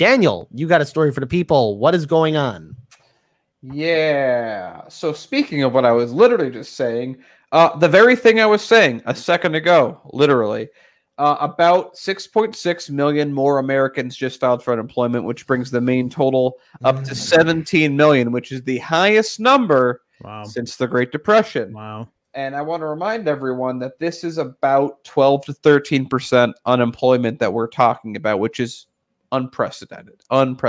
Daniel, you got a story for the people. What is going on? Yeah. So speaking of what I was literally just saying, the very thing I was saying a second ago, literally, about 6.6 million more Americans just filed for unemployment, which brings the main total up to 17 million, which is the highest number since the Great Depression. Wow. And I want to remind everyone that this is about 12 to 13% unemployment that we're talking about, which is unprecedented. And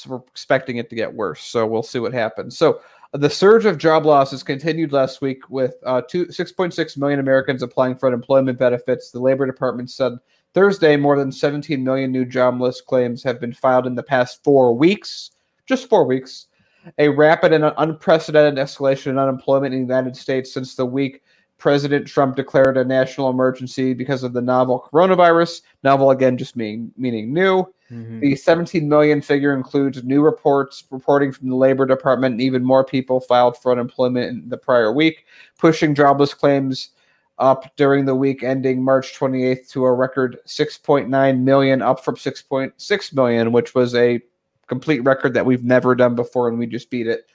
we're expecting it to get worse. So we'll see what happens. So the surge of job losses continued last week with 6.6 million Americans applying for unemployment benefits. The Labor Department said Thursday more than 17 million new jobless claims have been filed in the past 4 weeks. Just 4 weeks. A rapid and unprecedented escalation in unemployment in the United States since the week President Trump declared a national emergency because of the novel coronavirus. Novel, again, just meaning new. Mm-hmm. The 17 million figure includes new reporting from the Labor Department, and even more people filed for unemployment in the prior week, pushing jobless claims up during the week ending March 28th to a record 6.9 million, up from 6.6 million, which was a complete record that we've never done before, and we just beat it.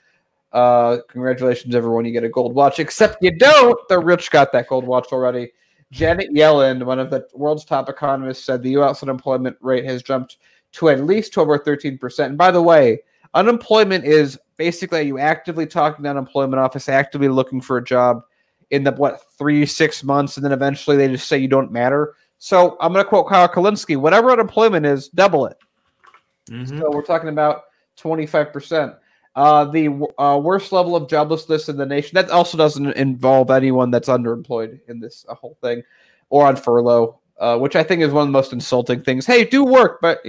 Congratulations, everyone. You get a gold watch, except you don't. The rich got that gold watch already. Janet Yellen, one of the world's top economists, said the U.S. unemployment rate has jumped to at least over 13%. And by the way, unemployment is basically you actively talking to unemployment office, actively looking for a job in the, 3-6 months, and then eventually they just say you don't matter. So I'm going to quote Kyle Kulinski, whatever unemployment is, double it. Mm-hmm. So we're talking about 25%. The worst level of joblessness in the nation. That also doesn't involve anyone that's underemployed in this whole thing or on furlough, which I think is one of the most insulting things. Hey, do work, but,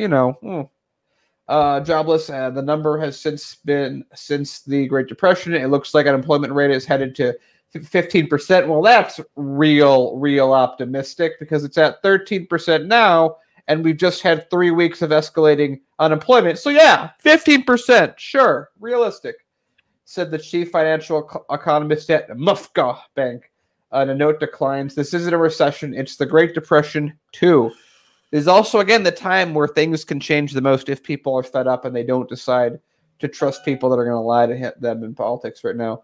jobless. The number has since the Great Depression. It looks like unemployment rate is headed to 15%. Well, that's real optimistic because it's at 13% now. And we've just had 3 weeks of escalating unemployment. So, yeah, 15%, sure, realistic, said the chief financial economist at Mufka Bank. And a note declines. This isn't a recession. It's the Great Depression, too. There's also, again, the time where things can change the most if people are fed up and they don't decide to trust people that are going to lie to them in politics right now.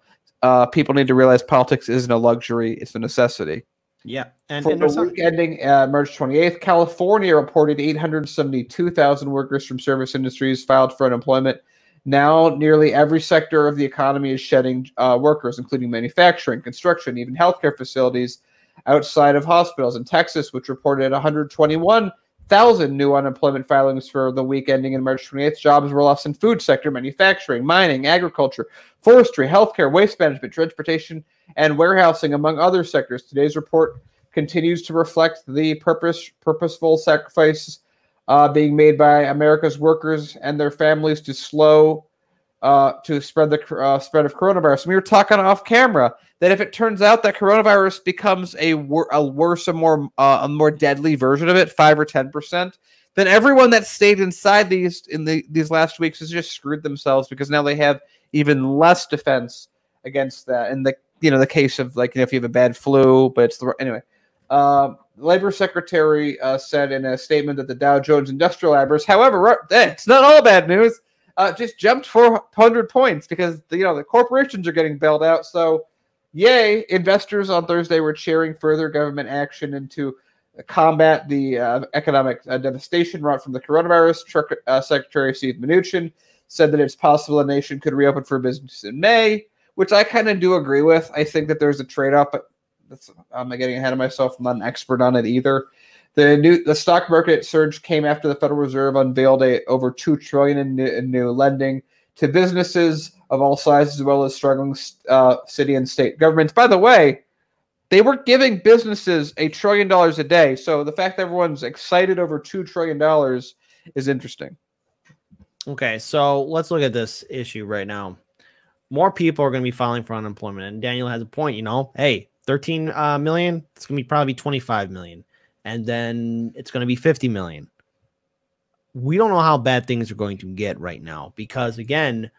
People need to realize politics isn't a luxury. It's a necessity. Yeah. And for the week ending March 28th, California reported 872,000 workers from service industries filed for unemployment. Now, nearly every sector of the economy is shedding workers, including manufacturing, construction, even healthcare facilities outside of hospitals. In Texas, which reported 121,000 new unemployment filings for the week ending in March 28th, jobs were lost in food sector, manufacturing, mining, agriculture, forestry, healthcare, waste management, transportation, and warehousing, among other sectors. Today's report continues to reflect the purposeful sacrifices being made by America's workers and their families to spread the spread of coronavirus. We were talking off camera that if it turns out that coronavirus becomes a worse, a more deadly version of it, 5 or 10%, then everyone that stayed inside these last weeks has just screwed themselves because now they have even less defense against that. And the case of if you have a bad flu, but it's anyway. Labor Secretary said in a statement that the Dow Jones Industrial Average, however, it's not all bad news, just jumped 400 points because the corporations are getting bailed out. So, yay! Investors on Thursday were cheering further government action into combat the economic devastation wrought from the coronavirus. Secretary Steve Mnuchin said that it's possible the nation could reopen for business in May, which I kind of do agree with. I think that there's a trade-off, but I'm getting ahead of myself. I'm not an expert on it either. The stock market surge came after the Federal Reserve unveiled over $2 trillion in new lending to businesses of all sizes, as well as struggling city and state governments. By the way, they were giving businesses $1 trillion a day. So the fact that everyone's excited over $2 trillion is interesting. Okay, so let's look at this issue right now. More people are going to be filing for unemployment, and Daniel has a point. Hey, 13 million. It's going to be probably 25 million, and then it's going to be 50 million. We don't know how bad things are going to get right now because, again,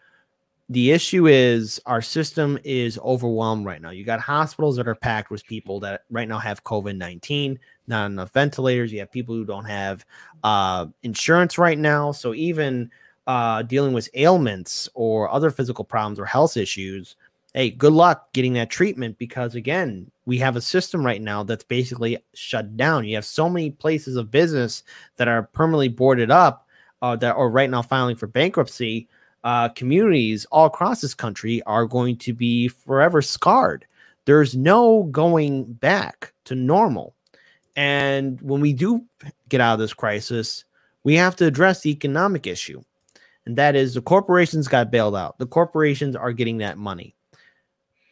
The issue is our system is overwhelmed right now. You got hospitals that are packed with people that right now have COVID-19, not enough ventilators. You have people who don't have insurance right now. So even dealing with ailments or other physical problems or health issues, hey, good luck getting that treatment, because again, we have a system right now that's basically shut down. You have so many places of business that are permanently boarded up that are right now filing for bankruptcy. Communities all across this country are going to be forever scarred. There's no going back to normal. And when we do get out of this crisis, we have to address the economic issue. And that is, the corporations got bailed out. The corporations are getting that money.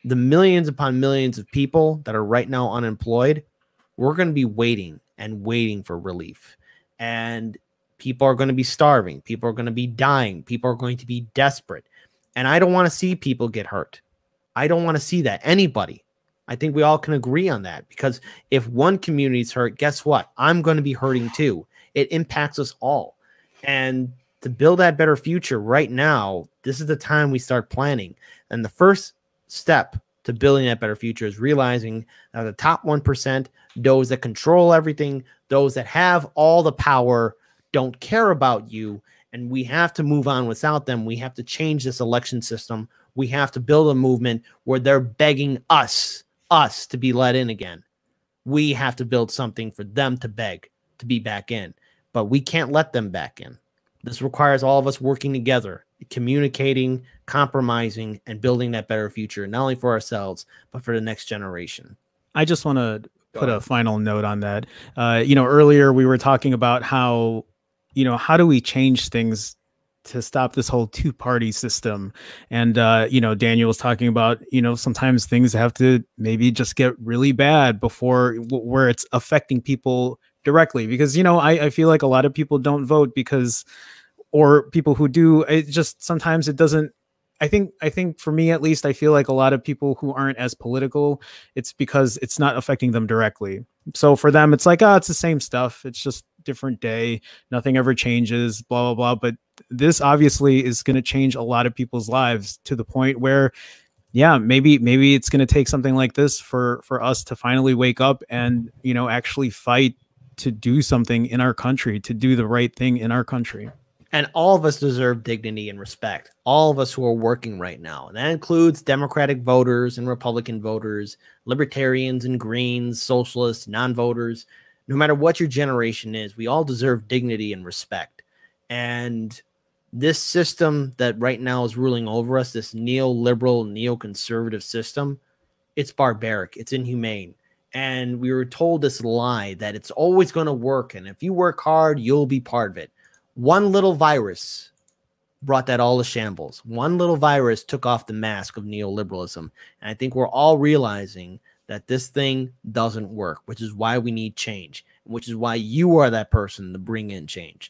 The millions upon millions of people that are right now unemployed, we're going to be waiting and waiting for relief. And people are going to be starving. People are going to be dying. People are going to be desperate. And I don't want to see people get hurt. I don't want to see that. Anybody. I think we all can agree on that, because if one community is hurt, guess what? I'm going to be hurting too. It impacts us all. And to build that better future right now, this is the time we start planning. And the first step to building that better future is realizing that the top 1%, those that control everything, those that have all the power, don't care about you, and we have to move on without them. We have to change this election system. We have to build a movement where they're begging us to be let in again. We have to build something for them to beg to be back in, but we can't let them back in. This requires all of us working together, communicating, compromising, and building that better future, not only for ourselves, but for the next generation. I just want to put a final note on that. Earlier we were talking about how do we change things to stop this whole two-party system? And, Daniel was talking about, sometimes things have to maybe just get really bad before where it's affecting people directly, because, I feel like a lot of people don't vote because, or people who do, it just, sometimes it doesn't, I think for me, at least, I feel like a lot of people who aren't as political, it's because it's not affecting them directly. So for them, it's like, it's the same stuff. It's just different day. Nothing ever changes, blah, blah, blah. But this obviously is going to change a lot of people's lives to the point where, yeah, maybe it's going to take something like this for us to finally wake up and, actually fight to do something in our country, to do the right thing in our country. And all of us deserve dignity and respect. All of us who are working right now. And that includes Democratic voters and Republican voters, libertarians and Greens, socialists, non-voters. No matter what your generation is, we all deserve dignity and respect. And this system that right now is ruling over us, this neoliberal, neoconservative system, it's barbaric. It's inhumane. And we were told this lie that it's always going to work. And if you work hard, you'll be part of it. One little virus brought that all to shambles. One little virus took off the mask of neoliberalism. And I think we're all realizing that this thing doesn't work, which is why we need change, which is why you are that person to bring in change.